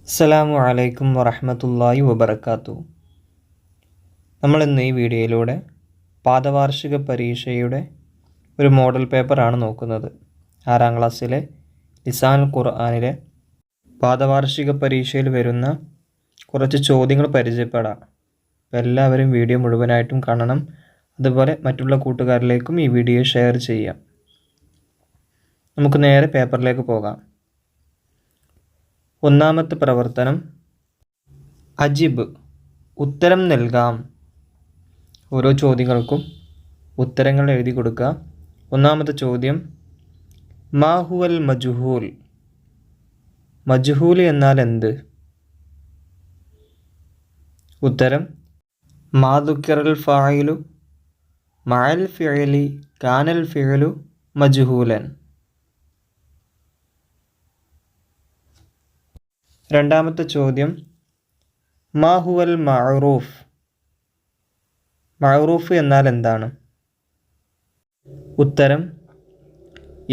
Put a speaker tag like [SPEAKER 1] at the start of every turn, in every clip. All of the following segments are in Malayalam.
[SPEAKER 1] അസ്സലാമു അലൈക്കും വറഹ്മത്തുള്ളാഹി വബറകാതുഹു. നമ്മളിന്ന് ഈ വീഡിയോയിലൂടെ പാദവാർഷിക പരീക്ഷയുടെ ഒരു മോഡൽ പേപ്പറാണ് നോക്കുന്നത്. 6ാം ക്ലാസ്സിലെ ലിസാനുൽ ഖുർആനിലെ പാദവാർഷിക പരീക്ഷയിൽ വരുന്ന കുറച്ച് ചോദ്യങ്ങൾ പരിചയപ്പെടാം. അപ്പോൾ എല്ലാവരും വീഡിയോ മുഴുവനായിട്ടും കാണണം. അതുപോലെ മറ്റുള്ള കൂട്ടുകാരിലേക്കും ഈ വീഡിയോ ഷെയർ ചെയ്യാം. നമുക്ക് നേരെ പേപ്പറിലേക്ക് പോകാം. ഒന്നാമത്തെ പ്രവർത്തനം അജിബ്, ഉത്തരം നൽകാം. ഓരോ ചോദ്യങ്ങൾക്കും ഉത്തരങ്ങൾ എഴുതി കൊടുക്കുക. ഒന്നാമത്തെ ചോദ്യം, മാഹുവൽ മജ്ഹൂൽ. മജ്ഹൂൽ എന്നാൽ എന്ത്? ഉത്തരം, മാ ദുക്കിറൽ ഫായിലു മഅൽ ഫിഅലി കാനൽ ഫിഅലു മജ്ഹൂലൻ. രണ്ടാമത്തെ ചോദ്യം, മാഹുവൽ മഅറൂഫ്. മഅറൂഫ് എന്നാൽ എന്താണ്? ഉത്തരം,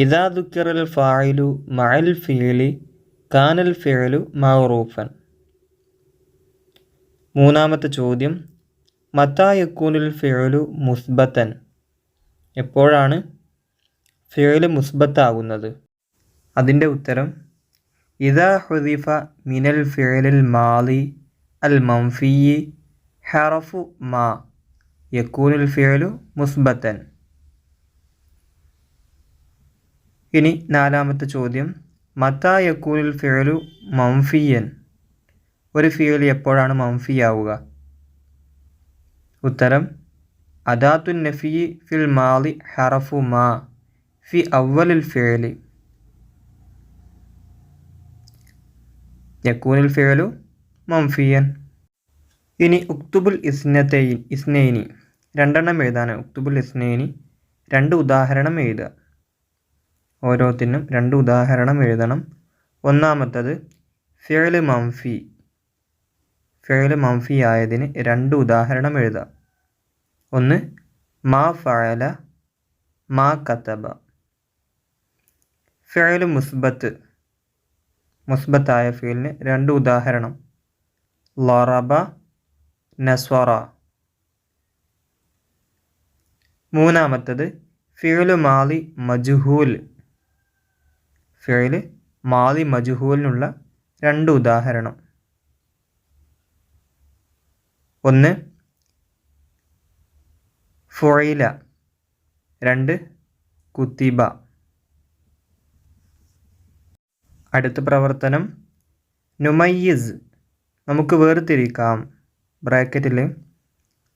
[SPEAKER 1] ഇദാ ദുക്കിറൽ ഫായിലു മഅൽ ഫിഅലി കാനൽ ഫിഅലു മഅറൂഫൻ. മൂന്നാമത്തെ ചോദ്യം, മതാ യകൂനുൽ ഫിഅലു മുസ്ബതൻ. എപ്പോഴാണ് ഫിഅൽ മുസ്ബത്താകുന്നത്? അതിൻ്റെ ഉത്തരം, ഇദാ ഹുദിഫ മിനൽ ഫിഅലിൽ മാളി അൽ മൻഫിയി ഹറഫു മാ യകൂനുൽ ഫിഅലു മുസ്ബതൻ. ഇനി നാലാമത്തെ ചോദ്യം, മതാ യകൂനുൽ ഫിഅലു മൻഫിയൻ. ഒരു ഫിഅൽ എപ്പോഴാണ് മൻഫിയാവുക? ഉത്തരം, അദാത്തുൻ നഫി ഫിൽ മാളി ഹറഫു മാ ഫി അവ്വലിൽ ഫിഅലി യകൂനുൽ ഫിഅലു മൻഫിയൻ. ഇനി ഉക്തുബുൽ ഇസ്നൈനി. രണ്ടെണ്ണം എഴുതാനാണ്. ഉക്തുബുൽ ഇസ്നൈനി, 2 ഉദാഹരണം എഴുതുക. ഓരോത്തിനും 2 ഉദാഹരണം എഴുതണം. ഒന്നാമത്തത് ഫിഅൽ മൻഫി. ഫിഅൽ മൻഫി ആയതിന് 2 ഉദാഹരണം എഴുതുക. ഒന്ന്, മാ ഫഅല മാ കതബ. ഫിഅൽ മുസ്ബത്ത്. മുസ്ബത്തായ ഫിഅലിന് 2 ഉദാഹരണം, ലറബ നസ്വറ. മൂന്നാമത്തത് ഫിഅൽ മാളി മജ്ഹൂൽ. ഫിഅൽ മാളി മജ്ഹൂലിനുള്ള 2 ഉദാഹരണം. ഒന്ന്, ഫുഇല. 2, കുതിബ. അടുത്ത പ്രവർത്തനം നുമയ്യിസ്. നമുക്ക് വേർതിരിക്കാം. ബ്രാക്കറ്റിൽ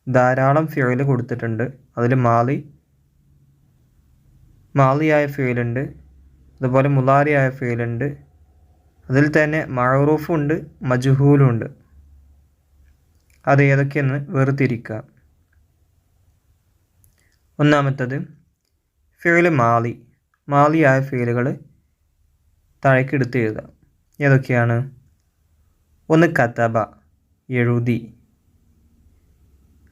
[SPEAKER 1] ധാരാളം ഫിഅൽ കൊടുത്തിട്ടുണ്ട്. അതിൽ മാളിയായ ഫിഅലുണ്ട്, അതുപോലെ മുളാരിയായ ഫിഅലുണ്ട്. അതിൽ തന്നെ മഅറൂഫും ഉണ്ട്, മജ്ഹൂലും ഉണ്ട്. അത് ഏതൊക്കെയെന്ന് വേർതിരിക്കുക. ഒന്നാമത്തത് ഫിഅൽ മാളി. മാളിയായ ഫിഅലുകൾ താഴേക്കെടുത്ത് എഴുതുക. ഏതൊക്കെയാണ്? ഒന്ന്, കതബ, എഴുതി.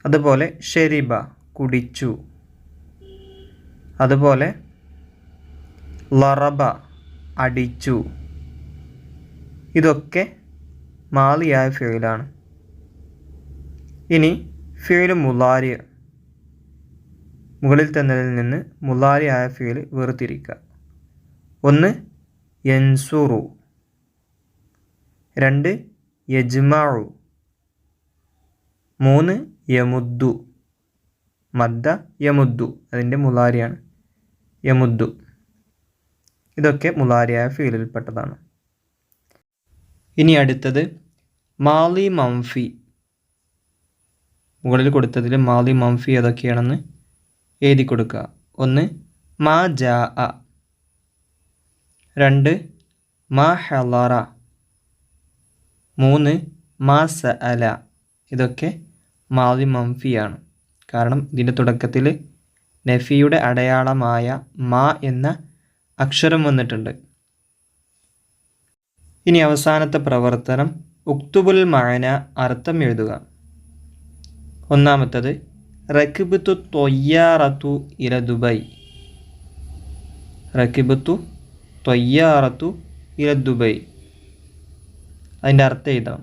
[SPEAKER 1] അതുപോലെ ഷരിബ, കുടിച്ചു. അതുപോലെ ലറബ, അടിച്ചു. ഇതൊക്കെ മാളിയായ ഫിഅലാണ്. ഇനി ഫിഅൽ മുളാരി. മുകളിൽ തന്നതിൽ നിന്ന് മുളാരിയായ ഫിഅൽ വേർതിരിക്കുക. ഒന്ന്, യൻസുറു. 2, യജ്മഉ. 3, യമുദ്ദു. മദ്ദ യമുദ്ദു, അതിൻ്റെ മുളാരിയാണ് യമുദ്ദു. ഇതൊക്കെ മുളാരിയായ ഫിഅലിൽപ്പെട്ടതാണ്. ഇനി അടുത്തത് മാളി മൻഫി. മുകളിൽ കൊടുത്തതിൽ മാളി മൻഫി ഏതൊക്കെയാണെന്ന് എഴുതി കൊടുക്കുക. ഒന്ന്, മാ ജാഅ. 2, മാ ഹളറ. 3, മാ സഅല. ഇതൊക്കെ മാളി മൻഫിയാണ്. കാരണം ഇതിൻ്റെ തുടക്കത്തിൽ നഫിയുടെ അടയാളമായ മാ എന്ന അക്ഷരം വന്നിട്ടുണ്ട്. ഇനി അവസാനത്തെ പ്രവർത്തനം ഉക്തുബുൽ മഅന, അർത്ഥം എഴുതുക. ഒന്നാമത്തത് റകിബത്തു ത്വയ്യാറത്തു ഇല ദുബൈ. റകിബത്തു ത്വയ്യാറത്തു ഇല ദുബൈ. അതിൻ്റെ അർത്ഥം എഴുതാം.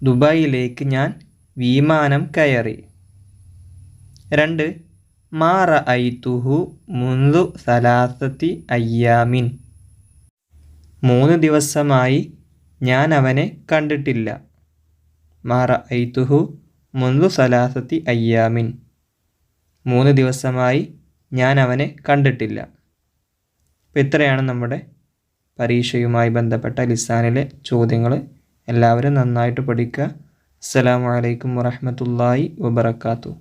[SPEAKER 1] ദുബായിലേക്ക് ഞാൻ വിമാനം കയറി. 2 മാ റഅയ്തുഹു മുൻദു സലാസത്തി അയ്യാമിൻ. 3 ദിവസമായി ഞാൻ അവനെ കണ്ടിട്ടില്ല. മാ റഅയ്തുഹു മുൻദു സലാസത്തി അയ്യാമിൻ. 3 ദിവസമായി ഞാൻ അവനെ കണ്ടിട്ടില്ല. അപ്പോൾ ഇത്രയാണ് നമ്മുടെ പരീക്ഷയുമായി ബന്ധപ്പെട്ട ലിസാനിലെ ചോദ്യങ്ങൾ. എല്ലാവരും നന്നായിട്ട് പഠിക്കുക. അസ്സലാമു അലൈക്കും വറഹ്മത്തുള്ളാഹി വബറകാതുഹു.